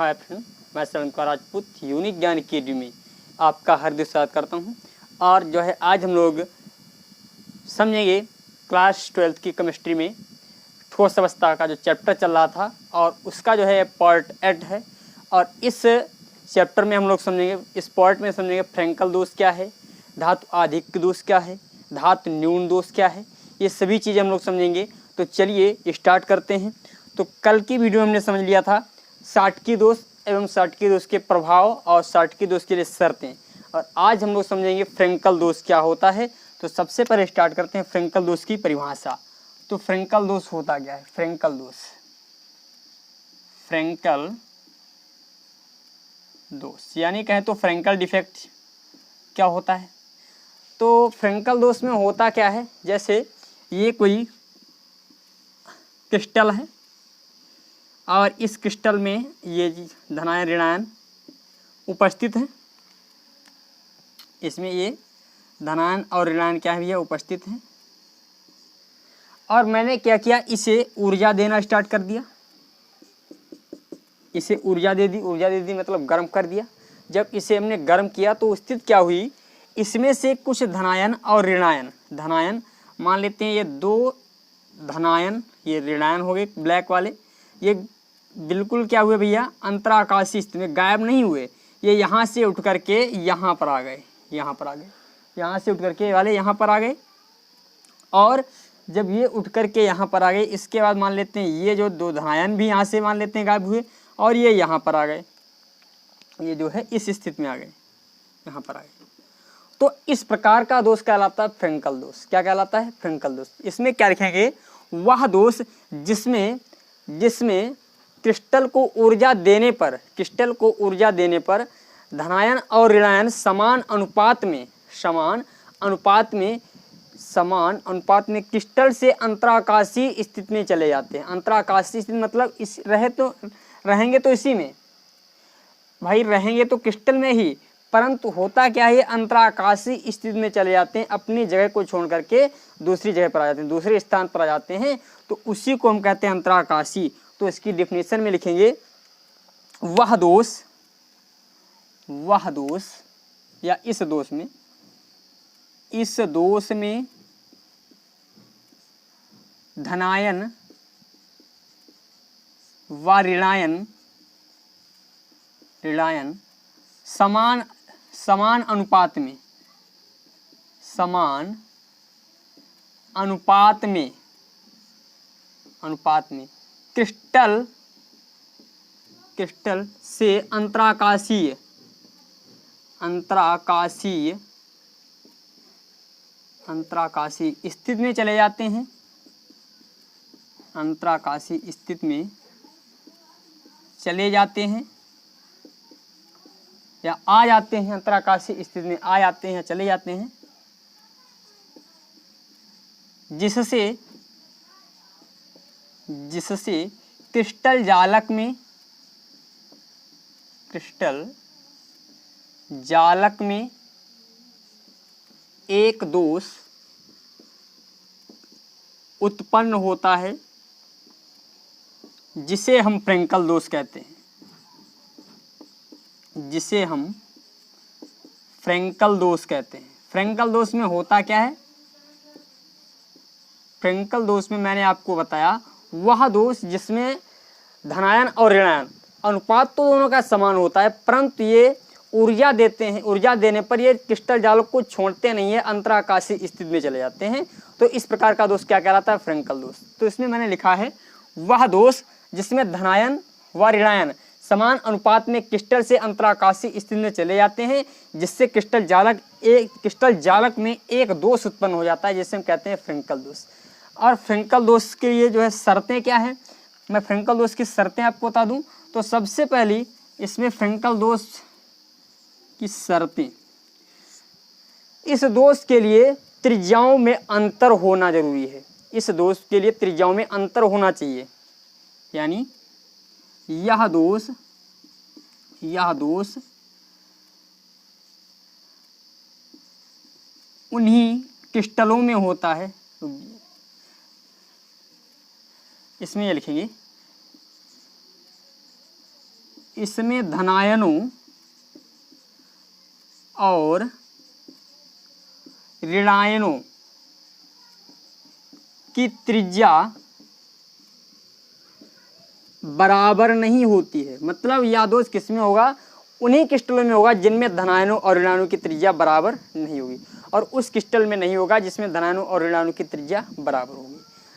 Hi friend, मैं Shravan Kumar Rajput unique ज्ञान academy में आपका हार्दिक स्वागत करता हूं। और जो है आज हम लोग समझेंगे क्लास 12 की केमिस्ट्री में ठोस अवस्था का जो चैप्टर चल रहा था और उसका जो है पार्ट 8 है। और इस चैप्टर में हम लोग समझेंगे, इस पार्ट में समझेंगे फ्रैंकल दोष क्या है, धातु आधिक्य दोष क्या है, धातु न्यून दोष क्या है, ये सभी चीज़ें हम लोग समझेंगे। तो चलिए स्टार्ट करते हैं। तो कल की वीडियो में हमने समझ लिया था साटकी दोष एवं साटकी दोष के प्रभाव और साटकी दोष के लिए शर्तें, और आज हम लोग समझेंगे फ्रैंकल दोष क्या होता है। तो सबसे पहले स्टार्ट करते हैं फ्रैंकल दोष की परिभाषा। तो फ्रैंकल दोष होता क्या है? फ्रैंकल दोष, फ्रैंकल दोष यानी कहें तो फ्रैंकल डिफेक्ट क्या होता है। तो फ्रैंकल दोष में होता क्या है, जैसे ये कोई क्रिस्टल है और इस क्रिस्टल में ये धनायन ऋणायन उपस्थित है, इसमें ये धनायन और ऋणायन क्या है भैया उपस्थित है। और मैंने क्या किया, इसे ऊर्जा देना स्टार्ट कर दिया, इसे ऊर्जा दे दी मतलब गर्म कर दिया। जब इसे हमने गर्म किया तो स्थिति क्या हुई, इसमें से कुछ धनायन और ऋणायन, धनायन मान लेते हैं ये दो धनायन, ये ऋणायन हो गए ब्लैक वाले, ये बिल्कुल क्या हुए भैया अंतराकाशीय स्थिति में गायब नहीं हुए, ये यहाँ से उठ करके यहाँ पर आ गए, यहाँ पर आ गए, यहाँ से उठ करके वाले यहाँ पर आ गए। और जब ये उठ करके यहाँ पर आ गए, इसके बाद मान लेते हैं ये जो दो धनायन भी यहाँ से मान लेते हैं गायब हुए और ये यहाँ पर आ गए, ये जो है इस स्थिति में आ गए, यहाँ पर आ गए। तो इस प्रकार का दोष कहलाता है फ्रैंकल दोष। क्या कहलाता है? फ्रैंकल दोष। इसमें क्या लिखेंगे, वह दोष जिसमें क्रिस्टल को ऊर्जा देने पर धनायन और ऋणायन समान अनुपात में क्रिस्टल से अंतराकाशीय स्थिति में चले जाते हैं। अंतराकाशीय स्थिति मतलब इस रहेंगे तो इसी में भाई, रहेंगे तो क्रिस्टल में ही, परंतु होता क्या है, अंतराकाशीय स्थिति में चले जाते हैं, अपनी जगह को छोड़ करके दूसरी जगह पर आ जाते हैं, दूसरे स्थान पर आ जाते हैं। तो उसी को हम कहते हैं अंतराकाशीय। तो इसकी डेफिनेशन में लिखेंगे, वह दोष या इस दोष में धनायन व ऋणायन समान अनुपात में क्रिस्टल से अंतराकाशीय स्थिति में चले जाते हैं, अंतराकाशीय स्थिति में चले जाते हैं या आ जाते हैं, अंतराकाशीय स्थिति में आ जाते हैं या चले जाते हैं, जिससे क्रिस्टल जालक में एक दोष उत्पन्न होता है, जिसे हम फ्रैंकल दोष कहते हैं, जिसे हम फ्रैंकल दोष कहते हैं। फ्रैंकल दोष में होता क्या है? फ्रैंकल दोष में मैंने आपको बताया, वह दोष जिसमें धनायन और ऋणायन अनुपात तो दोनों का समान होता है, परंतु ये ऊर्जा देते हैं, ऊर्जा देने पर ये क्रिस्टल जालक को छोड़ते नहीं है, अंतराकाशीय स्थिति में चले जाते हैं। तो इस प्रकार का दोष क्या कहलाता है? फ्रैंकल दोष। तो इसमें मैंने लिखा है, वह दोष जिसमें धनायन व ऋणायन समान अनुपात में क्रिस्टल से अंतराकाशीय स्थिति में चले जाते हैं, जिससे क्रिस्टल जालक में एक दोष उत्पन्न हो जाता है, जिसे हम कहते हैं फ्रैंकल दोष। और फ्रैंकल दोष के लिए जो है शर्तें क्या हैं, मैं फ्रैंकल दोष की शर्तें आपको बता दूं। तो सबसे पहली इसमें फ्रैंकल दोष की शर्तें, इस दोष के लिए त्रिज्याओं में अंतर होना जरूरी है, इस दोष के लिए त्रिज्याओं में अंतर होना चाहिए, यानी यह दोष उन्हीं क्रिस्टलों में होता है, इसमें ये लिखेंगे इसमें धनायनों और ऋणायनों की त्रिज्या बराबर नहीं होती है। मतलब यह दोष किसमें होगा, उन्हीं क्रिस्टलों में होगा जिनमें धनायनों और ऋणायनों की त्रिज्या बराबर नहीं होगी, और उस क्रिस्टल में नहीं होगा जिसमें धनायनों और ऋणायनों की त्रिज्या बराबर होगी।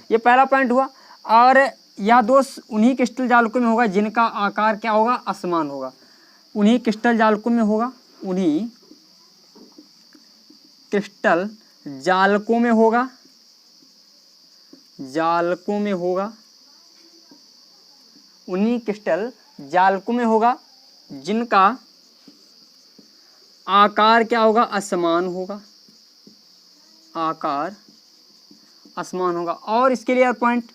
ये पहला पॉइंट हुआ। और यह दोष उन्हीं क्रिस्टल जालकों में होगा जिनका आकार क्या होगा, असमान होगा। उन्हीं क्रिस्टल जालकों में होगा, उन्हीं क्रिस्टल जालकों में होगा, जालकों में होगा, उन्हीं क्रिस्टल जालकों में होगा जिनका आकार क्या होगा, असमान होगा, आकार असमान होगा। और इसके लिए पॉइंट,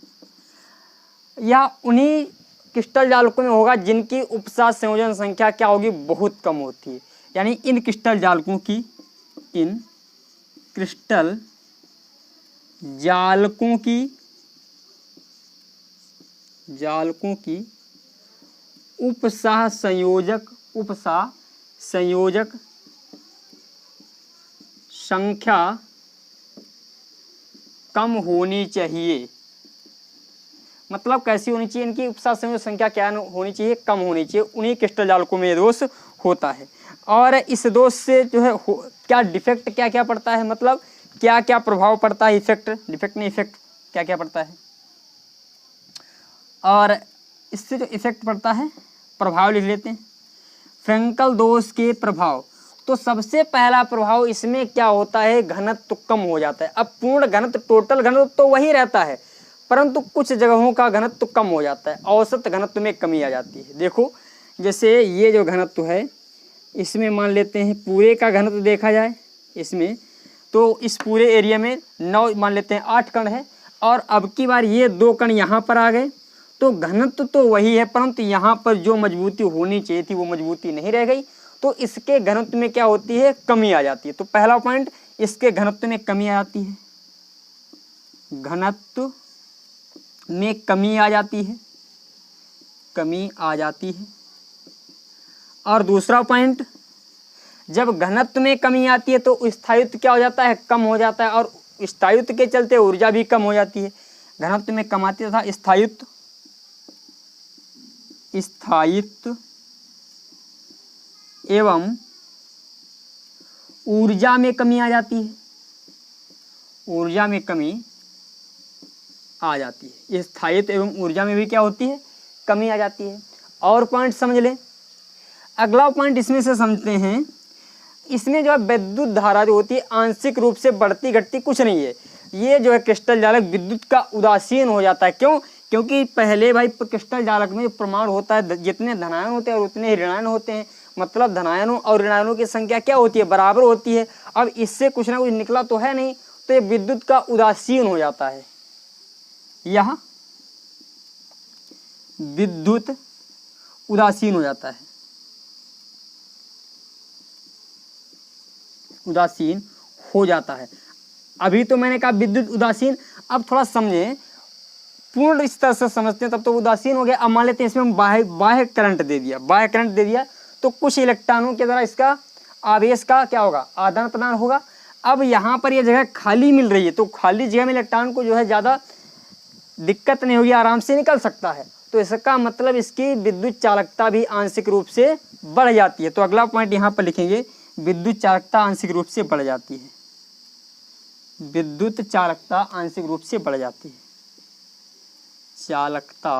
या उन्हीं क्रिस्टल जालकों में होगा जिनकी उपसाद संयोजन संख्या क्या होगी, बहुत कम होती है। यानी इन क्रिस्टल जालकों की, इन क्रिस्टल जालकों की उपसह संयोजक संख्या कम होनी चाहिए। मतलब कैसी होनी चाहिए, इनकी उपसह संयोजक संख्या क्या होनी चाहिए, कम होनी चाहिए। उन्हीं क्रिस्टल जालकों में ये दोष होता है। और इस दोष से जो है क्या डिफेक्ट क्या क्या पड़ता है, मतलब क्या क्या प्रभाव पड़ता है, इफेक्ट, डिफेक्ट नहीं इफेक्ट क्या क्या पड़ता है। और इससे जो इफेक्ट पड़ता है, प्रभाव लिख लेते हैं। फ्रेंकल दोष के प्रभाव, तो सबसे पहला प्रभाव इसमें क्या होता है, घनत्व कम हो जाता है। अब पूर्ण घनत्व, टोटल घनत्व तो वही रहता है, परंतु कुछ जगहों का घनत्व कम हो जाता है, औसत घनत्व में कमी आ जाती है। देखो जैसे ये जो घनत्व है, इसमें मान लेते हैं पूरे का घनत्व देखा जाए इसमें, तो इस पूरे एरिया में 9 मान लेते हैं 8 कण है, और अब की बार ये 2 कण यहाँ पर आ गए, तो घनत्व तो वही है, परंतु यहाँ पर जो मजबूती होनी चाहिए थी वो मजबूती नहीं रह गई, तो इसके घनत्व में क्या होती है, कमी आ जाती है। तो पहला पॉइंट, इसके घनत्व में कमी आ जाती है, घनत्व में कमी आ जाती है, कमी आ जाती है। और दूसरा पॉइंट, जब घनत्व में कमी आती है तो स्थायित्व क्या हो जाता है, कम हो जाता है, और स्थायित्व के चलते ऊर्जा भी कम हो जाती है। घनत्व में कम आती था, स्थायित्व एवं ऊर्जा में कमी आ जाती है, ऊर्जा में कमी आ जाती है। स्थायित्व एवं ऊर्जा में भी क्या होती है, कमी आ जाती है। और पॉइंट समझ लें। अगला पॉइंट इसमें से समझते हैं, इसमें जो है विद्युत धारा जो होती है आंशिक रूप से बढ़ती घटती कुछ नहीं है। ये जो है क्रिस्टल जालक विद्युत का उदासीन हो जाता है। क्यों? क्योंकि पहले भाई क्रिस्टल जालक में प्रमाण होता है, जितने धनायन होते हैं और उतने ही ऋणायन होते हैं, मतलब धनायनों और ऋणायनों की संख्या क्या होती है, बराबर होती है। अब इससे कुछ ना कुछ निकला तो है नहीं, तो ये विद्युत का उदासीन हो जाता है। यह विद्युत उदासीन हो जाता है, उदासीन हो जाता है। अभी तो मैंने कहा विद्युत उदासीन, अब थोड़ा समझें, पूर्ण इस तरह से समझते हैं तब तो उदासीन हो गया। अब मान लेते हैं इसमें बाह्य करंट दे दिया, बाह्य करंट दे दिया तो कुछ इलेक्ट्रॉनों के द्वारा इसका आवेश का क्या होगा, आदान प्रदान होगा। अब यहाँ पर यह जगह खाली मिल रही है, तो खाली जगह में इलेक्ट्रॉन को जो है ज़्यादा दिक्कत नहीं होगी, आराम से निकल सकता है। तो इसका मतलब इसकी विद्युत चालकता भी आंशिक रूप से बढ़ जाती है। तो अगला पॉइंट यहाँ पर लिखेंगे, विद्युत चालकता आंशिक रूप से बढ़ जाती है, विद्युत चालकता आंशिक रूप से बढ़ जाती है, चालकता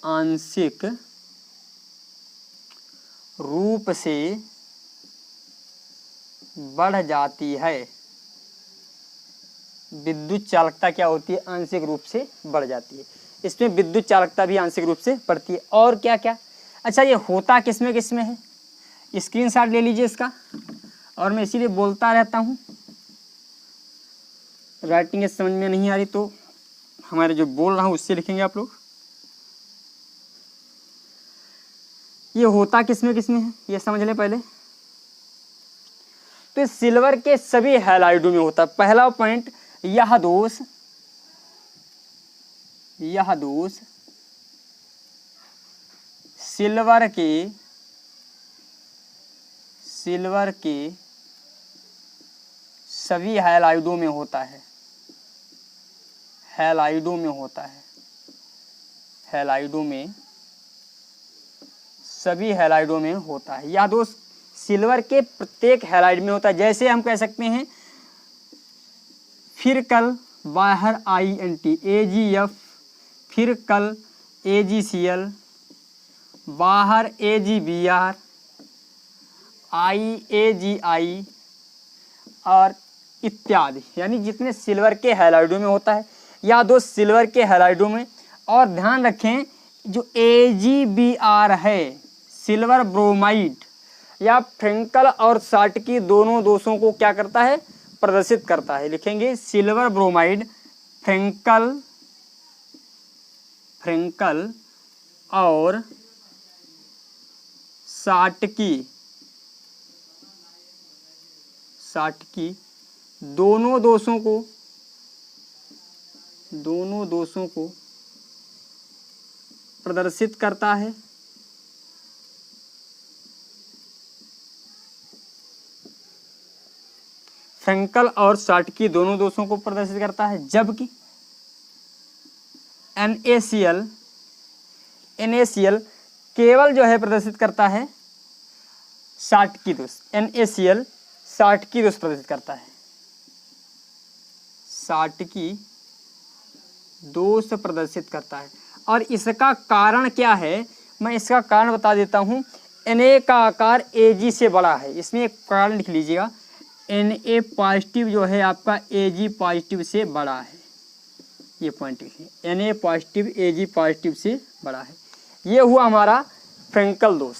आंशिक रूप से बढ़ जाती है। विद्युत चालकता क्या होती है, आंशिक रूप से बढ़ जाती है। इसमें विद्युत चालकता भी आंशिक रूप से बढ़ती है। और क्या क्या, अच्छा ये होता किसमें किसमें है, स्क्रीनशॉट ले लीजिए इसका। और मैं इसीलिए बोलता रहता हूँ, राइटिंग समझ में नहीं आ रही तो हमारे जो बोल रहा हूँ उससे लिखेंगे आप लोग। ये होता किसमें किसमें है ये समझ लें पहले। तो सिल्वर के सभी हैलाइडों में होता है। पहला पॉइंट, यह दोष सिल्वर के सभी हैलाइडों में होता है, हैलाइडों में होता है, हैलाइडों में, सभी हैलाइडों में होता है। या दोस्त सिल्वर के प्रत्येक हैलाइड में होता है। जैसे हम कह सकते हैं फिर कल बाहर INT AgF, फिर कल AgCl, बाहर AgBr, IAgI और इत्यादि, यानी जितने सिल्वर के हैलाइडों में होता है। या दो सिल्वर के हैलाइडों में, और ध्यान रखें जो AgBr है, सिल्वर ब्रोमाइड या फ्रेंकल और साटकी दोनों दोषों को क्या करता है, प्रदर्शित करता है। लिखेंगे सिल्वर ब्रोमाइड, फ्रेंकल और साटकी दोनों दोषों को प्रदर्शित करता है। फ्रेंकल और साटकी दोनों दोषों को प्रदर्शित करता है, जबकि NaCl केवल जो है प्रदर्शित करता है साटकी दोष। NaCl साटकी दोष प्रदर्शित करता है, साटकी दोष प्रदर्शित करता है। और इसका कारण क्या है, मैं इसका कारण बता देता हूँ। Na का आकार Ag से बड़ा है, इसमें एक कारण लिख लीजिएगा, Na पॉजिटिव जो है आपका Ag पॉजिटिव से बड़ा है, ये पॉइंट लिखिए, Na पॉजिटिव Ag पॉजिटिव से बड़ा है। ये हुआ हमारा फ्रेंकल दोष।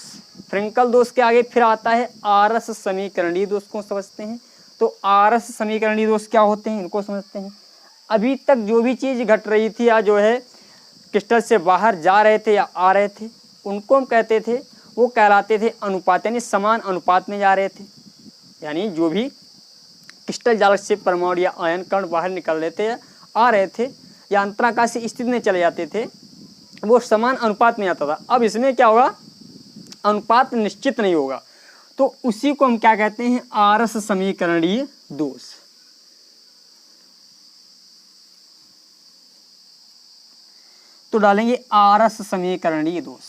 फ्रेंकल दोष के आगे फिर आता है आरस समीकरणीय दोष को समझते हैं। तो आरस समीकरणीय दोष क्या होते हैं, इनको समझते हैं। अभी तक जो भी चीज़ घट रही थी या जो है क्रिस्टल से बाहर जा रहे थे या आ रहे थे, उनको हम कहते थे, वो कहलाते थे अनुपात, यानी समान अनुपात में जा रहे थे। यानी जो भी क्रिस्टल जालक से परमाणु या आयन कण बाहर निकल रहे थे या आ रहे थे या अंतराकाशीय स्थिति में चले जाते थे, वो समान अनुपात में आता था। अब इसमें क्या होगा, अनुपात निश्चित नहीं होगा, तो उसी को हम क्या कहते हैं, आरस समीकरणीय दोष। तो डालेंगे आरस समीकरणीय दोष,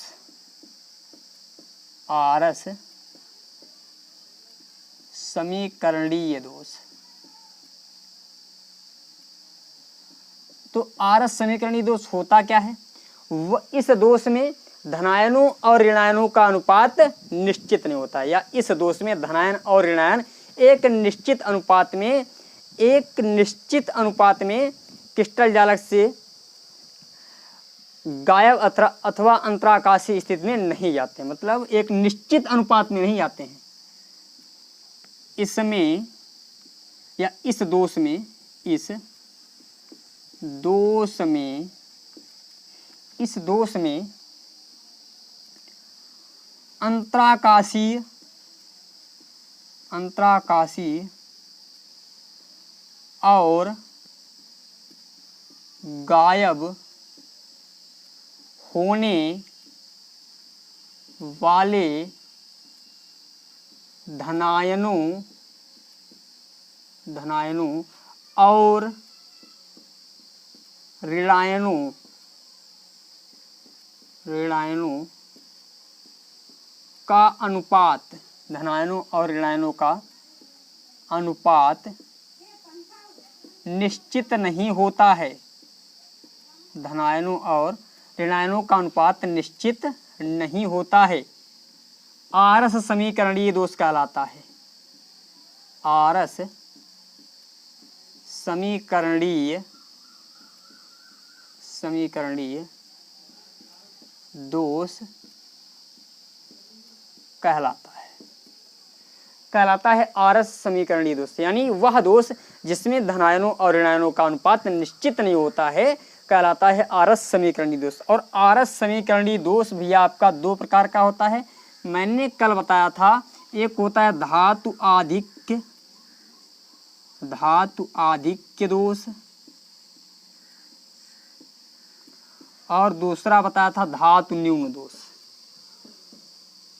आरस समीकरणीय दोष। तो आरस समीकरणीय दोष होता क्या है, इस दोष में धनायनों और ऋणायनों का अनुपात निश्चित नहीं होता है, या इस दोष में धनायन और ऋणायन एक निश्चित अनुपात में क्रिस्टल जालक से गायब अथवा अंतराकाशीय स्थिति में नहीं जाते, मतलब एक निश्चित अनुपात में नहीं आते हैं। इसमें या इस दोष में अंतराकाशीय और गायब होने वाले धनायनों और ऋणायनों का अनुपात, धनायनों और ऋणायनों का अनुपात निश्चित नहीं होता है। धनायनों और ऋणायनों का अनुपात निश्चित नहीं होता है। आरस समीकरणीय दोष कहलाता है। आरस समीकरणीय दोष कहलाता है आरस समीकरणीय दोष, यानी वह दोष जिसमें धनायनों और ऋणायनों का अनुपात निश्चित नहीं होता है, कहलाता है आरस समीकरणीय दोष। और आरस समीकरणीय दोष भैया आपका दो प्रकार का होता है, मैंने कल बताया था। एक होता है धातु आधिक्य दोष, और दूसरा बताया था धातु न्यून दोष।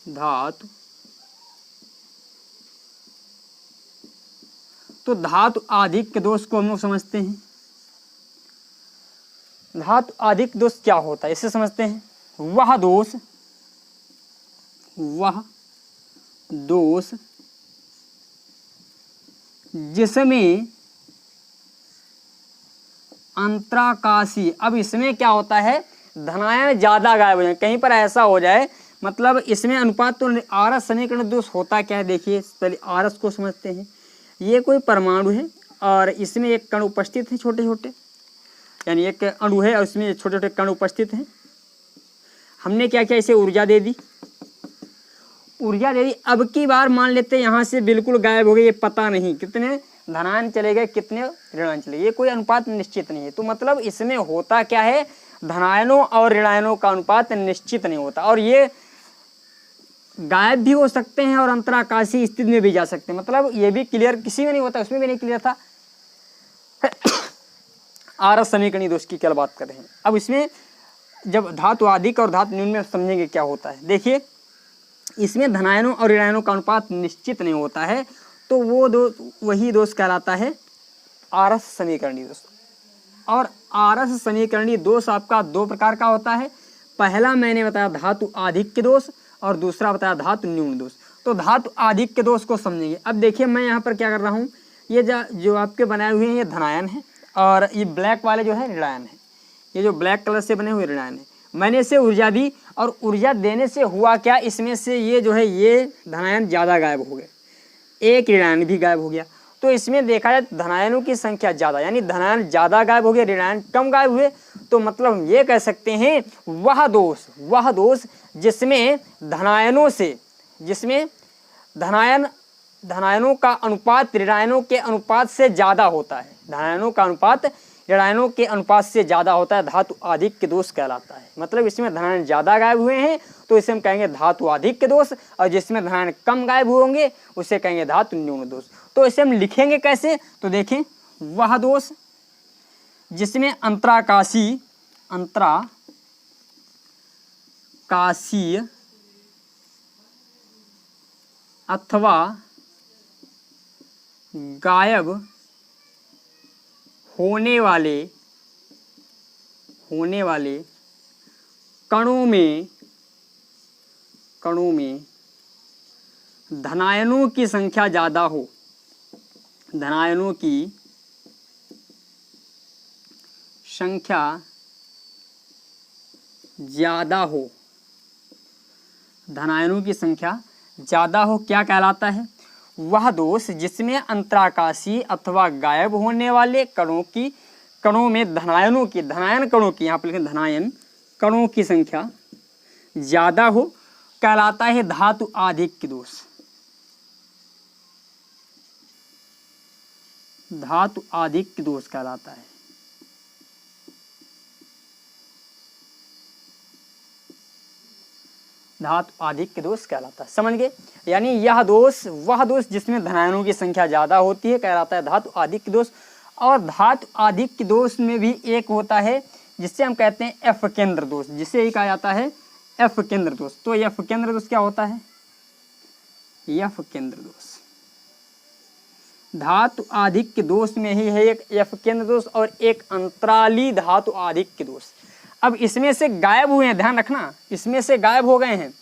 धातु, तो धातु आधिक्य दोष को हम लोग समझते हैं। धातु आधिक्य दोष क्या होता है इसे समझते हैं। वह दोष जिसमें अंतराकाशी, अब इसमें क्या होता है, धनायन ज्यादा गायब हो जाए, कहीं पर ऐसा हो जाए, मतलब इसमें अनुपात, तो आरस समीकरण दोष होता क्या है देखिए, पहले आरस को समझते हैं। ये कोई परमाणु है और इसमें एक कण उपस्थित है, छोटे छोटे, यानी एक अणु है और इसमें छोटे छोटे कण उपस्थित हैं। हमने क्या किया, इसे ऊर्जा दे दी, अब की बार मान लेते हैं यहाँ से बिल्कुल गायब हो गए, ये पता नहीं कितने धनायन चले गए कितने ऋणायन चले गए, ये कोई अनुपात निश्चित नहीं है। तो मतलब इसमें होता क्या है, धनायनों और ऋणायनों का अनुपात निश्चित नहीं होता, और ये गायब भी हो सकते हैं और अंतराकाशी स्थिति में भी जा सकते हैं। मतलब ये भी क्लियर किसी में नहीं होता, उसमें भी नहीं क्लियर था। आरस समीकरणीय दोष की क्या बात कर रहे हैं। अब इसमें जब धातु अधिक और धातु न्यून में समझेंगे क्या होता है। देखिए इसमें धनायनों और ऋणायनों का अनुपात निश्चित नहीं होता है, तो वो वही दोष कहलाता है आरस समीकरणीय दोष। और आरस समीकरणीय दोष आपका दो प्रकार का होता है। पहला मैंने बताया धातु आधिक्य दोष और दूसरा बताया धातु न्यून दोष। तो धातु आधिक्य दोष को समझेंगे। अब देखिए मैं यहाँ पर क्या कर रहा हूँ, ये जो आपके बनाए हुए हैं ये धनायन है और ये ब्लैक वाले जो है ऋणायन है। ये जो ब्लैक कलर से बने हुए ऋणायन है, मैंने इसे ऊर्जा दी और ऊर्जा देने से हुआ क्या, इसमें से ये जो है ये धनायन ज़्यादा गायब हो गए, एक ऋणायन भी गायब हो गया। तो इसमें देखा जाए धनायनों की संख्या ज़्यादा, यानी धनायन ज़्यादा गायब हो गए, ऋणायन कम गायब हुए। तो मतलब हम ये कह सकते हैं वह दोष जिसमें धनायनों का अनुपात ऋणायनों के अनुपात से ज़्यादा होता है, धनायनों का अनुपात ऋणायनों के अनुपात से ज़्यादा होता है, धातु आधिक्य दोष कहलाता है। मतलब इसमें धनायन ज़्यादा गायब हुए हैं तो इसे हम कहेंगे धातु आधिक्य दोष, और जिसमें धनायन कम गायब होंगे उसे कहेंगे धातु न्यून दोष। तो इसे हम लिखेंगे कैसे, तो देखें वह दोष जिसमें अंतराकाशीय अथवा गायब होने वाले कणों में धनायनों की संख्या ज़्यादा हो, धनायनों की संख्या ज़्यादा हो, धनायनों की संख्या ज़्यादा हो, क्या कहलाता है, वह दोष जिसमें अंतराकाशीय अथवा गायब होने वाले कणों में धनायन कणों की, यहाँ पर लिखें धनायन कणों की संख्या ज़्यादा हो, कहलाता है धातु आधिक्य दोष। धातु आधिक्य दोष कहलाता है। धातु आधिक्य दोष कहलाता है, समझ गए। यानी यह दोष वह दोष जिसमें धनायनों की संख्या ज़्यादा होती है कहलाता है धातु आधिक्य दोष। और धातु आधिक्य दोष में भी एक होता है जिससे हम कहते हैं एफ केंद्र दोष, जिसे ही कहा जाता है एफ केंद्र दोष। तो एफ केंद्र दोष क्या होता है, एफ केंद्र दोष धातु आधिक्य दोष में ही है एक एफ केंद्र दोष और एक अंतराली धातु आधिक्य दोष। अब इसमें से गायब हुए हैं, ध्यान रखना, इसमें से गायब हो गए हैं।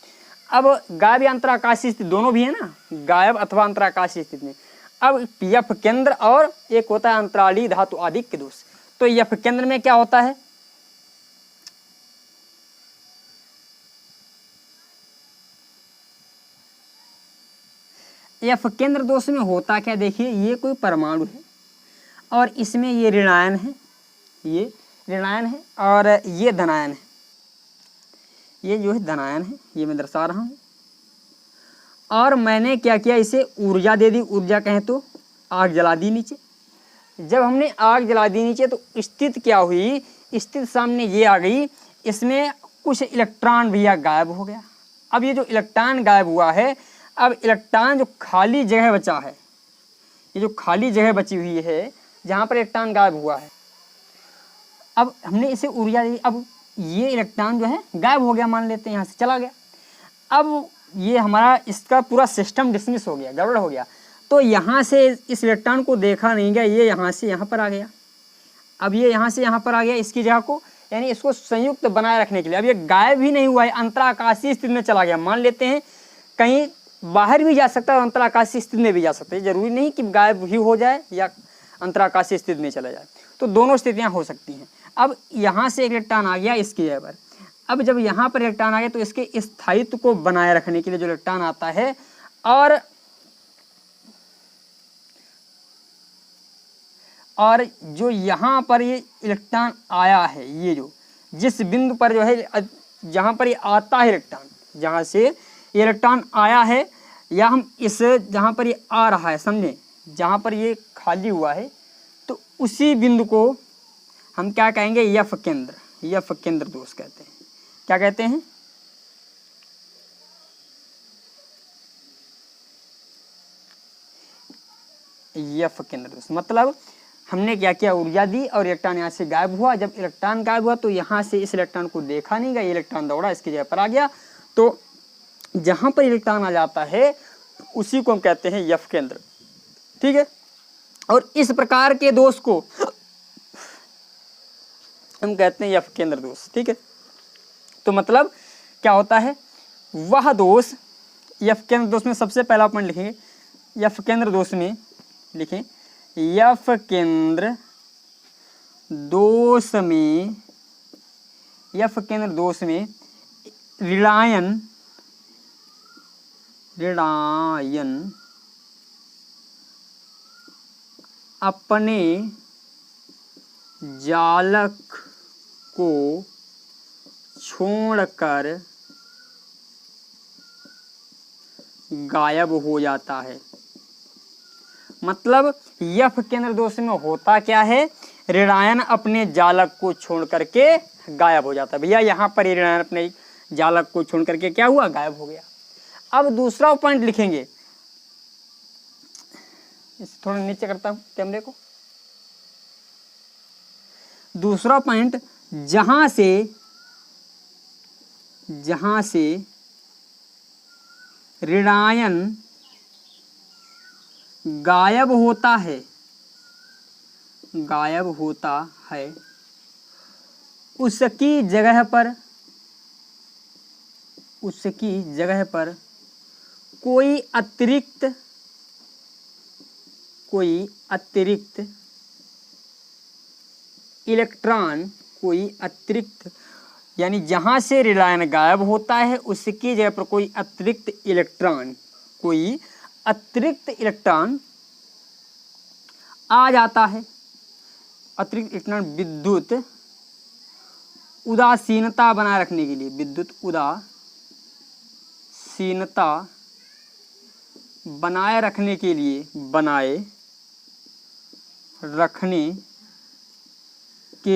अब गायब या अंतराकाशीय स्थिति दोनों भी है ना, गायब अथवा अंतराकाशीय स्थिति में। अब एफ केंद्र और एक होता है अंतराली धातु आधिक्य दोष। तो एफ केंद्र में क्या होता है, एफ केंद्र दोष में होता क्या, देखिए ये कोई परमाणु है और इसमें ये ऋणायन है, ये ऋणायन है और ये धनायन है, ये जो है धनायन है, ये मैं दर्शा रहा हूँ। और मैंने क्या किया, इसे ऊर्जा दे दी, ऊर्जा कहें तो आग जला दी नीचे। जब हमने आग जला दी नीचे तो स्थिति क्या हुई, स्थिति सामने ये आ गई, इसमें कुछ इलेक्ट्रॉन भी गायब हो गया। अब ये जो इलेक्ट्रॉन गायब हुआ है, अब इलेक्ट्रॉन जो खाली जगह बचा है, ये जो खाली जगह बची हुई है जहाँ पर इलेक्ट्रॉन गायब हुआ है, अब हमने इसे ऊर्जा दी। अब ये इलेक्ट्रॉन जो है गायब हो गया, मान लेते हैं यहाँ से चला गया। अब ये हमारा इसका पूरा सिस्टम डिसमिस हो गया, गड़बड़ हो गया। तो यहाँ से इस इलेक्ट्रॉन को देखा नहीं गया, ये यहाँ से यहाँ पर आ गया। अब ये यहाँ से यहाँ पर आ गया इसकी जगह को, यानी इसको संयुक्त बनाए रखने के लिए। अब ये गायब भी नहीं हुआ है, अंतराकाशीय स्थिति में चला गया। मान लेते हैं कहीं बाहर भी जा सकता है और अंतराकाशीय स्थिति में भी जा सकता है, जरूरी नहीं कि गायब ही हो जाए या अंतराकाशीय स्थिति में चला जाए, तो दोनों स्थितियाँ हो सकती हैं। अब यहाँ से एक इलेक्ट्रॉन आ गया इसकी जगह पर। अब जब यहाँ पर इलेक्ट्रॉन आ गया तो इसके स्थायित्व को बनाए रखने के लिए जो इलेक्ट्रॉन आता है, और जो यहाँ पर ये इलेक्ट्रॉन आया है, ये जो जिस बिंदु पर जो है जहाँ पर ये आता है इलेक्ट्रॉन, जहाँ से ये इलेक्ट्रॉन आया है, या हम इस जहाँ पर ये आ रहा है, समझें, जहाँ पर ये खाली हुआ है, तो उसी बिंदु को हम क्या कहेंगे, यफ केंद्र दोष कहते हैं। क्या कहते हैं? यफ केंद्र दोष। मतलब हमने क्या किया, ऊर्जा दी और इलेक्ट्रॉन यहाँ से गायब हुआ। जब इलेक्ट्रॉन गायब हुआ तो यहाँ से इस इलेक्ट्रॉन को देखा नहीं गया, इलेक्ट्रॉन दौड़ा इसकी जगह पर आ गया। तो जहाँ पर इलेक्ट्रॉन आ जाता है उसी को हम कहते हैं यफ केंद्र। ठीक है, और इस प्रकार के दोष को हम कहते हैं यफ केंद्र दोष। ठीक है, तो मतलब क्या होता है, वह दोष, यफ केंद्र दोष में सबसे पहला पॉइंट लिखेंगे, यफ केंद्र दोष में लिखें, यफ केंद्र दोष में, यफ केंद्र दोष में ऋणायन अपने जालक को छोड़कर गायब हो जाता है। मतलब यफ केंद्र दोष में होता क्या है, ऋणायन अपने जालक को छोड़ करके गायब हो जाता है। भैया यहाँ पर ऋणायन अपने जालक को छोड़ करके क्या हुआ, गायब हो गया। अब दूसरा पॉइंट लिखेंगे, इसे थोड़ा नीचे करता हूं कैमरे को। दूसरा पॉइंट, जहां से ऋणायन गायब होता है उसकी जगह पर कोई अतिरिक्त इलेक्ट्रॉन, यानी जहां से ऋणायन गायब होता है उसकी जगह पर कोई अतिरिक्त इलेक्ट्रॉन आ जाता है। अतिरिक्त इलेक्ट्रॉन विद्युत उदासीनता बनाए रखने के लिए, विद्युत उदासीनता बनाए रखने के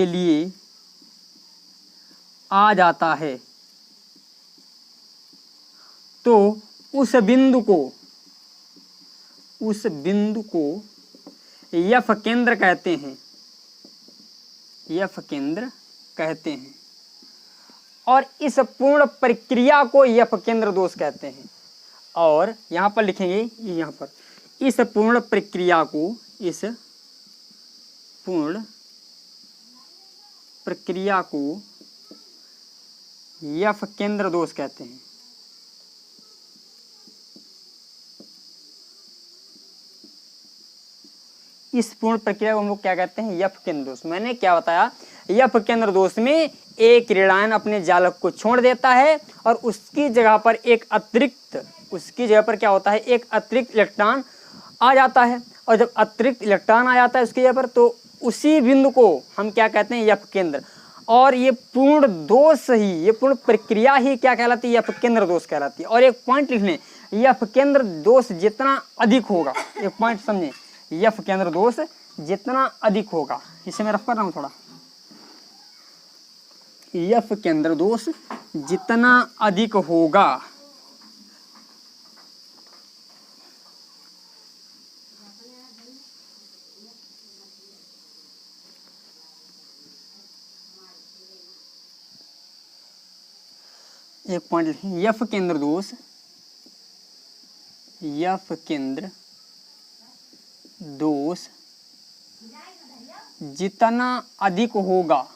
लिए आ जाता है। तो उस बिंदु को यफ केंद्र कहते हैं, और इस पूर्ण प्रक्रिया को यफ केंद्र दोष कहते हैं। और यहाँ पर लिखेंगे, यहाँ पर इस पूर्ण प्रक्रिया को यफ केंद्र दोष कहते हैं। इस पूर्ण प्रक्रिया को हम लोग क्या कहते हैं, यफ केंद्र दोष। मैंने क्या बताया, यफ केंद्र दोष में एक ऋणायन अपने जालक को छोड़ देता है और उसकी जगह पर क्या होता है, एक अतिरिक्त इलेक्ट्रॉन आ जाता है। और जब अतिरिक्त इलेक्ट्रॉन आ जाता है उसकी जगह पर, तो उसी बिंदु को हम क्या कहते हैं, यफ केंद्र। और ये पूर्ण दोष ही, ये पूर्ण प्रक्रिया ही क्या कहलाती है, यफ केंद्र दोष कहलाती है। और एक पॉइंट लिख लें, यफ केंद्र दोष जितना अधिक होगा, एक पॉइंट समझें, यफ केंद्र दोष जितना अधिक होगा, इसे मैं रफ कर रहा हूं थोड़ा, यफ केंद्र दोष जितना अधिक होगा, एक पॉइंट, यफ केंद्र दोष यफ केंद्र दोष जितना अधिक होगा,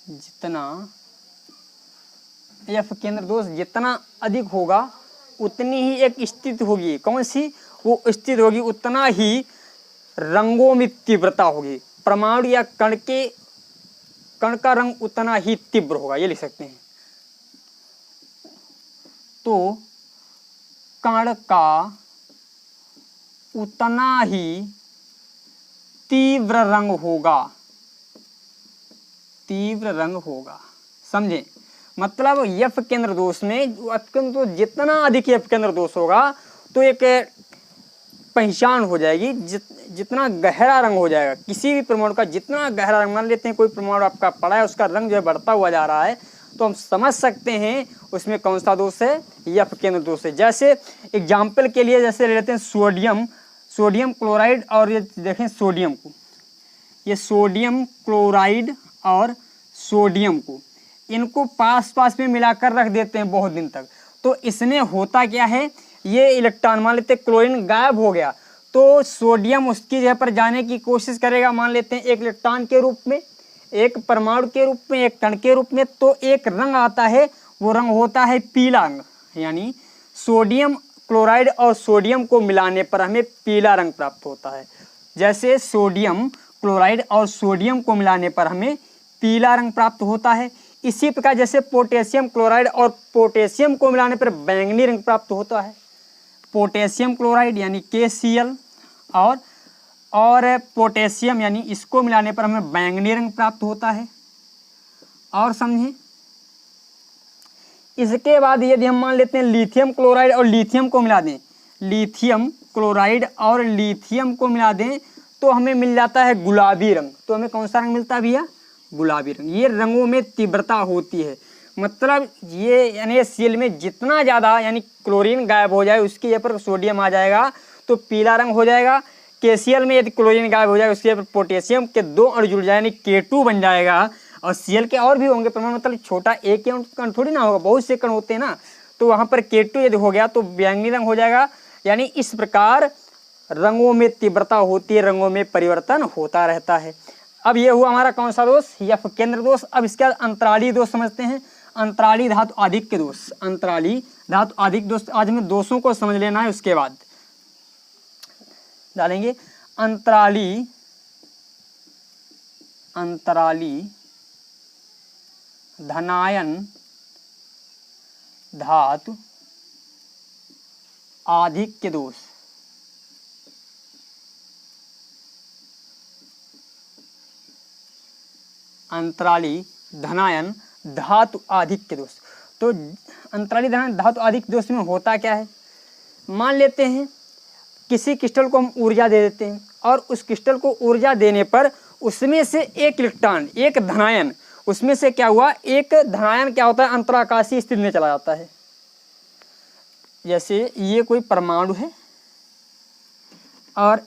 जितना यफ केंद्र दोष जितना अधिक होगा उतनी ही एक स्थिति होगी। कौन सी? वो स्थिति होगी उतना ही रंगों में तीव्रता होगी। परमाणु या कण का रंग उतना ही तीव्र होगा, ये लिख सकते हैं। तो कण का उतना ही तीव्र रंग होगा, तीव्र रंग होगा। समझे? मतलब यफ केंद्र दोष में तो जितना अधिक यफ केंद्र दोष होगा तो एक पहचान हो जाएगी, जितना गहरा रंग हो जाएगा किसी भी परमाणु का, जितना गहरा रंग, मान लेते हैं कोई परमाणु आपका पड़ा है, उसका रंग जो है बढ़ता हुआ जा रहा है, तो हम समझ सकते हैं उसमें कौन सा दोष है, यफ केंद्र दोष है। जैसे एग्जाम्पल के लिए जैसे ले लेते हैं सोडियम क्लोराइड और ये देखें सोडियम को, ये सोडियम क्लोराइड और सोडियम को, इनको पास पास में मिलाकर रख देते हैं बहुत दिन तक, तो इसमें होता क्या है, ये इलेक्ट्रॉन, मान लेते हैं क्लोरीन गायब हो गया तो सोडियम उसकी जगह पर जाने की कोशिश करेगा, मान लेते हैं एक इलेक्ट्रॉन के रूप में, एक परमाणु के रूप में, एक कण के रूप में, तो एक रंग आता है, वो रंग होता है पीला रंग। यानी सोडियम क्लोराइड और सोडियम को मिलाने पर हमें पीला रंग प्राप्त होता है। जैसे सोडियम क्लोराइड और सोडियम को मिलाने पर हमें पीला रंग प्राप्त होता है। इसी प्रकार जैसे पोटेशियम क्लोराइड और पोटेशियम को मिलाने पर बैंगनी रंग प्राप्त होता है। पोटेशियम क्लोराइड यानी KCl और पोटेशियम यानी इसको मिलाने पर हमें बैंगनी रंग प्राप्त होता है। और समझें, इसके बाद यदि हम मान लेते हैं लिथियम क्लोराइड और लिथियम को मिला दें, लिथियम क्लोराइड और लिथियम को मिला दें तो हमें मिल जाता है गुलाबी रंग। तो हमें कौन सा रंग मिलता है भैया? गुलाबी रंग। ये रंगों में तीव्रता होती है, मतलब ये NaCl में जितना ज़्यादा यानी क्लोरीन गायब हो जाए उसकी जगह पर सोडियम आ जाएगा तो पीला रंग हो जाएगा। KCl में यदि क्लोरीन गायब हो जाए उसकी जगह पर पोटेशियम के 2 अणु जुड़ जाए यानी K2 बन जाएगा। और Cl के और भी होंगे परमाणु, मतलब छोटा एक कण थोड़ी ना होगा, बहुत से कण होते हैं ना, तो वहाँ पर K2 यदि हो गया तो बैंगनी रंग हो जाएगा। यानी इस प्रकार रंगों में तीव्रता होती है, रंगों में परिवर्तन होता रहता है। अब ये हुआ हमारा कौन सा दोष? यफ केंद्र दोष। अब इसके बाद अंतराली दोष समझते हैं। अंतराली धातु आधिक्य दोष, अंतराली धातु आधिक्य दोष। आज हमें दोषों को समझ लेना है, उसके बाद डालेंगे अंतराली धनायन धातु आधिक्य दोष। अंतराली धनायन धातु आधिक्य दोष। तो अंतराली धनायन धातु आधिक्य दोष में होता क्या है? मान लेते हैं किसी क्रिस्टल को हम ऊर्जा दे देते हैं और उस क्रिस्टल को ऊर्जा देने पर उसमें से एक इलेक्ट्रॉन, एक धनायन, उसमें से क्या हुआ, एक धनायन क्या होता है, अंतराकाशीय स्थिति में चला जाता है। जैसे ये कोई परमाणु है और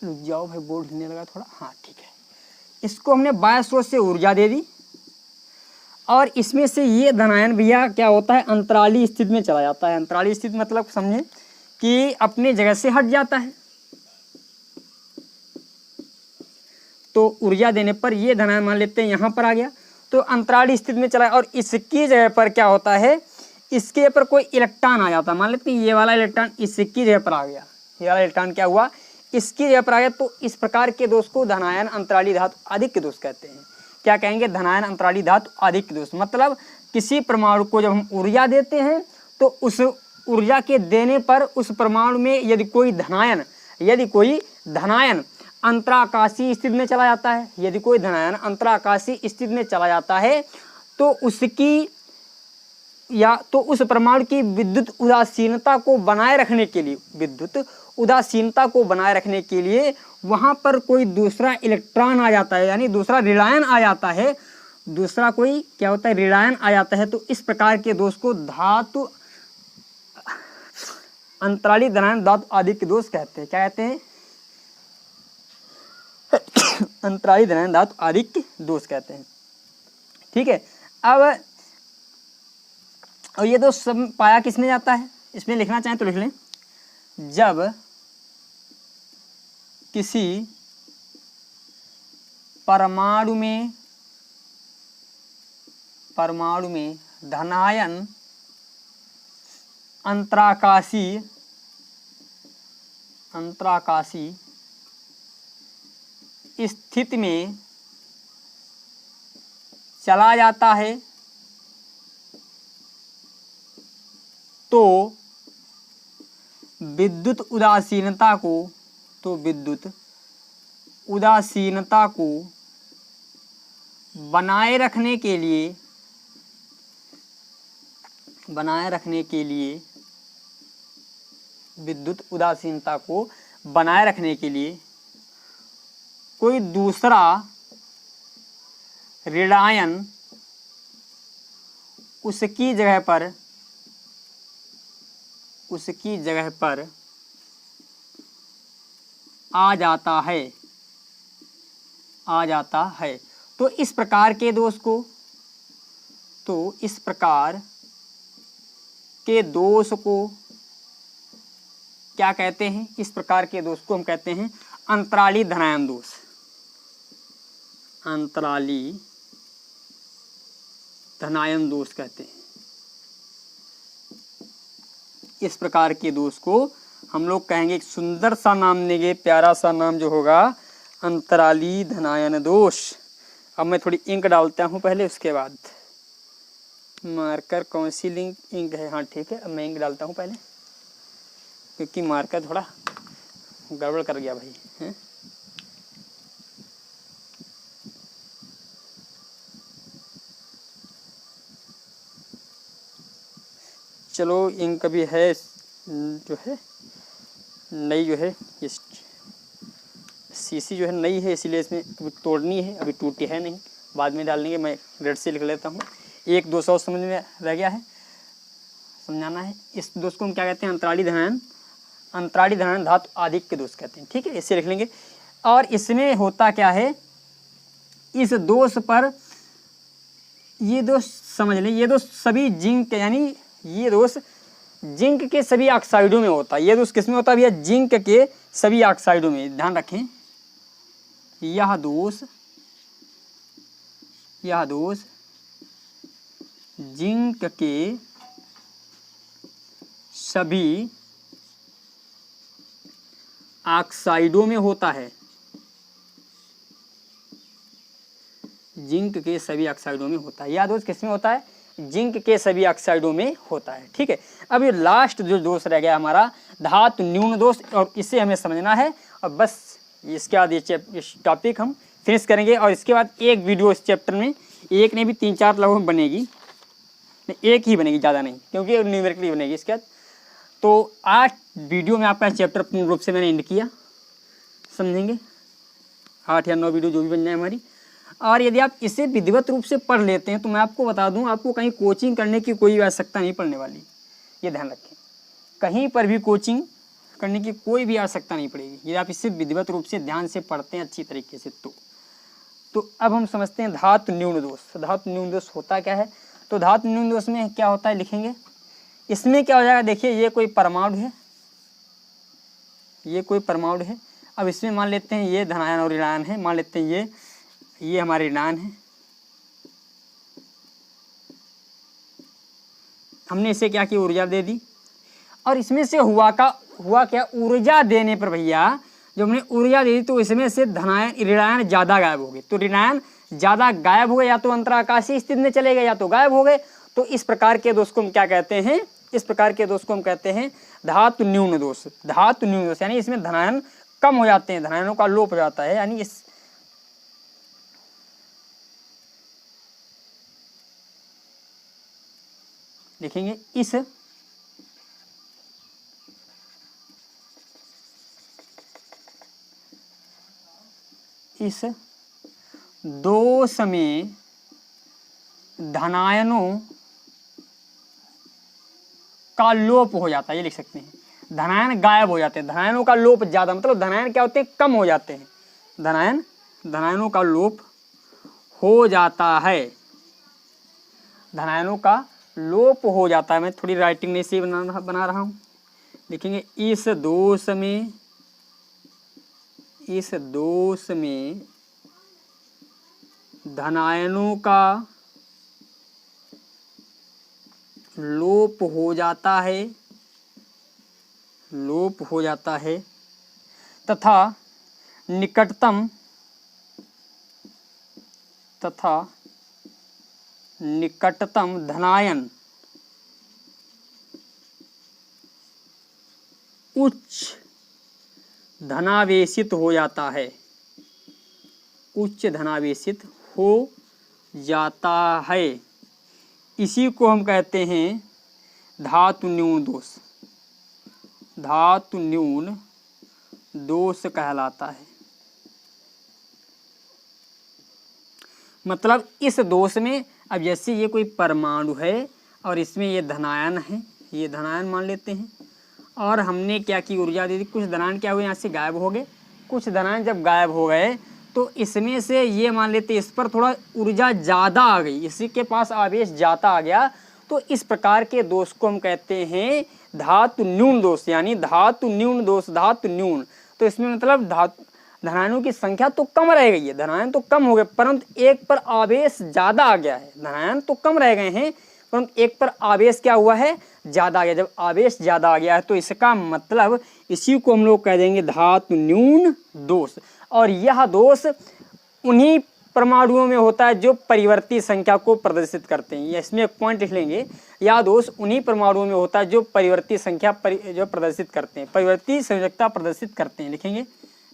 रुक जाओ भाई, बोर्ड हिलने लगा थोड़ा, हाँ ठीक है, इसको हमने बाह्य स्रोत से ऊर्जा दे दी और इसमें से ये धनायन भैया क्या होता है, अंतराली स्थिति में चला जाता है। अंतराली स्थिति मतलब समझे कि अपनी जगह से हट जाता है। तो ऊर्जा देने पर ये धनायन मान लेते हैं यहाँ पर आ गया तो अंतराली स्थिति में चला, और इसकी जगह पर क्या होता है, इसके पर कोई इलेक्ट्रॉन आ जाता है। मान लेते हैं ये वाला इलेक्ट्रॉन इसकी जगह पर आ गया, ये वाला इलेक्ट्रॉन क्या हुआ, इसकी जगह पर आ गया। तो इस प्रकार के दोष को धनायन अंतराली धातु आधिक्य दोष कहते हैं। क्या कहेंगे? धनायन अंतराली धातु आधिक्य दोष। मतलब किसी परमाणु को जब हम ऊर्जा देते हैं तो उस ऊर्जा के देने पर उस परमाणु में यदि कोई धनायन अंतराकाशीय स्थिति में चला जाता है, यदि कोई धनायन अंतराकाशीय स्थिति में चला जाता है तो उसकी या तो उस परमाणु की विद्युत उदासीनता को बनाए रखने के लिए वहाँ पर कोई दूसरा इलेक्ट्रॉन आ जाता है, यानी दूसरा ऋणायन आ जाता है, दूसरा कोई क्या होता है, ऋणायन आ जाता है। तो इस प्रकार के दोष को धातु अंतराली धनायन धातु आधिक्य दोष कहते हैं। क्या कहते हैं? अंतराली धनायन धातु आधिक्य दोष कहते हैं। ठीक है। अब और ये दोष सब पाया किसमें जाता है, इसमें लिखना चाहें तो लिख लें। जब किसी परमाणु में धनायन अंतराकाशी स्थिति में चला जाता है तो विद्युत उदासीनता को बनाए रखने के लिए विद्युत उदासीनता को बनाए रखने के लिए कोई दूसरा ऋणायन उसकी जगह पर आ जाता है। तो इस प्रकार के दोष को क्या कहते हैं? इस प्रकार के दोष को हम कहते हैं अंतराली धनायन दोष। अंतराली धनायन दोष कहते हैं। इस प्रकार के दोष को हम लोग कहेंगे, एक सुंदर सा नाम देंगे, प्यारा सा नाम जो होगा अंतराली धनायन दोष। अब मैं थोड़ी इंक डालता हूँ पहले, उसके बाद मार्कर कौन सी इंक है? हाँ ठीक है, अब मैं इंक डालता हूँ पहले, क्योंकि मार्कर थोड़ा गड़बड़ कर गया भाई है? चलो इंक भी है जो है नई, जो है ये शीशी जो है नई है, इसीलिए इसमें अभी तोड़नी है, अभी टूटी है नहीं, बाद में डाल देंगे। मैं रेड से लिख लेता हूँ। 1-200 समझ में रह गया है, समझाना है। इस दोष को हम क्या कहते हैं? अंतराली धनायन धातु आदि के दोष कहते हैं। ठीक है, इसे लिख लेंगे। और इसमें होता क्या है, इस दोष पर, ये दोष समझ लें, ये दोष सभी जिंक, यानी ये दोष जिंक के सभी ऑक्साइडों में होता है। ये दोष किसमें होता है भैया? जिंक के सभी ऑक्साइडों में। ध्यान रखें, यह दोष जिंक के सभी ऑक्साइडों में होता है। जिंक के सभी ऑक्साइडों में होता है। यह दोष किसमें होता है? जिंक के सभी ऑक्साइडों में होता है। ठीक है, अब ये लास्ट जो दोष रह गया हमारा धातु न्यून दोष, और इसे हमें समझना है। और बस इसके बाद ये टॉपिक हम फिनिश करेंगे। और इसके बाद एक वीडियो इस चैप्टर में, एक नहीं भी 3-4 लगभग बनेगी, एक ही बनेगी, ज़्यादा नहीं, क्योंकि न्यूमेरिकली बनेगी इसके बाद। तो 8 वीडियो में आपका चैप्टर पूर्ण रूप से मैंने एंड किया, समझेंगे। 8 या 9 वीडियो जो भी बन जाए हमारी। और यदि आप इसे विधिवत रूप से पढ़ लेते हैं तो मैं आपको बता दूं, आपको कहीं कोचिंग करने की कोई आवश्यकता नहीं पड़ने वाली, ये ध्यान रखें। कहीं पर भी कोचिंग करने की कोई भी आवश्यकता नहीं पड़ेगी यदि आप इसे विधिवत रूप से ध्यान से पढ़ते हैं अच्छी तरीके से। तो अब हम समझते हैं धातु न्यून दोष। धातु न्यून दोष होता क्या है? तो धातु न्यून दोष में क्या होता है लिखेंगे। इसमें क्या हो जाएगा, देखिए ये कोई परमाणु है, अब इसमें मान लेते हैं ये धनायन और ऋणायन है, मान लेते हैं ये हमारे ऋणायन है। हमने इसे क्या की, ऊर्जा दे दी। और इसमें से हुआ क्या, ऊर्जा देने पर भैया जब हमने ऊर्जा दे दी तो इसमें से धनायन ऋणायन ज़्यादा गायब हो गए। तो ऋणायन ज़्यादा गायब हो गए, या तो अंतराकाशीय स्थिति में चले गए या तो गायब हो गए। तो इस प्रकार के दोष को हम क्या कहते हैं? इस प्रकार के दोष को हम कहते हैं धातु न्यून दोष। धातु न्यून दोष यानी इसमें धनायन कम हो जाते हैं, धनायनों का लोप हो जाता है। यानी इस लिखेंगे इस दोष में धनायनों का लोप हो जाता है, ये लिख सकते हैं। धनायन गायब हो जाते हैं, धनायनों का लोप ज्यादा, मतलब धनायन क्या होते हैं, कम हो जाते हैं। धनायनों का लोप हो जाता है, धनायनों का लोप हो जाता है। मैं थोड़ी राइटिंग नहीं सही बना रहा हूँ। लिखेंगे इस दोष में धनायनों का लोप हो जाता है तथा निकटतम धनायन उच्च धनावेशित हो जाता है। इसी को हम कहते हैं धातु न्यून दोष कहलाता है। मतलब इस दोष में, अब जैसे ये कोई परमाणु है और इसमें ये धनायन है, ये धनायन मान लेते हैं, और हमने क्या की, ऊर्जा दे दी। कुछ धनायन क्या हुए, यहाँ से गायब हो गए। कुछ धनायन जब गायब हो गए तो इसमें से ये मान लेते इस पर थोड़ा ऊर्जा ज़्यादा आ गई, इसी के पास आवेश ज़्यादा आ गया, तो इस प्रकार के दोष को हम कहते हैं धातु न्यून दोष, यानी धातु न्यून दोष। धातु न्यून तो इसमें मतलब धनायनों की संख्या तो कम रह गई है, धनायन तो कम हो गए, परंतु एक पर आवेश ज़्यादा आ गया है। धनायन तो कम रह गए हैं परंतु एक पर आवेश क्या हुआ है, ज़्यादा आ गया। जब आवेश ज़्यादा आ गया है तो इसका मतलब इसी को हम लोग कह देंगे धातु न्यून दोष। और यह दोष उन्हीं परमाणुओं में होता है जो परिवर्ती संख्या को प्रदर्शित करते हैं। इसमें एक पॉइंट लिख लेंगे, यह दोष उन्हीं परमाणुओं में होता है जो परिवर्ती संख्या जो प्रदर्शित करते हैं, परिवर्ती संयोजकता प्रदर्शित करते हैं। लिखेंगे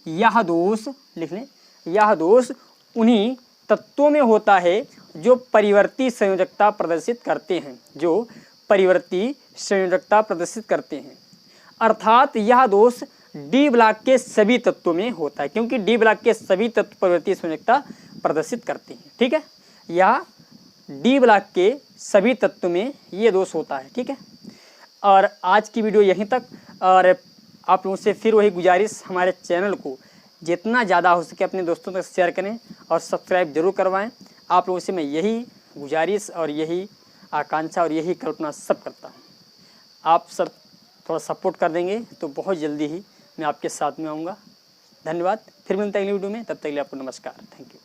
यह दोष, लिख लें, यह दोष उन्हीं तत्वों में होता है जो परिवर्ती संयोजकता प्रदर्शित करते हैं, जो परिवर्ती संयोजकता प्रदर्शित करते हैं। अर्थात यह दोष डी ब्लॉक के सभी तत्वों में होता है, क्योंकि डी ब्लॉक के सभी तत्व परिवर्ती संयोजकता प्रदर्शित करते हैं। ठीक है, यह डी ब्लॉक के सभी तत्वों में ये दोष होता है। ठीक है, और आज की वीडियो यहीं तक। और आप लोगों से फिर वही गुजारिश, हमारे चैनल को जितना ज़्यादा हो सके अपने दोस्तों तक शेयर करें और सब्सक्राइब जरूर करवाएं। आप लोगों से मैं यही गुजारिश और यही आकांक्षा और यही कल्पना सब करता हूँ। आप सब थोड़ा सपोर्ट कर देंगे तो बहुत जल्दी ही मैं आपके साथ में आऊँगा। धन्यवाद, फिर मिलते हैं अगली वीडियो में, तब तक के लिए आपको नमस्कार, थैंक यू।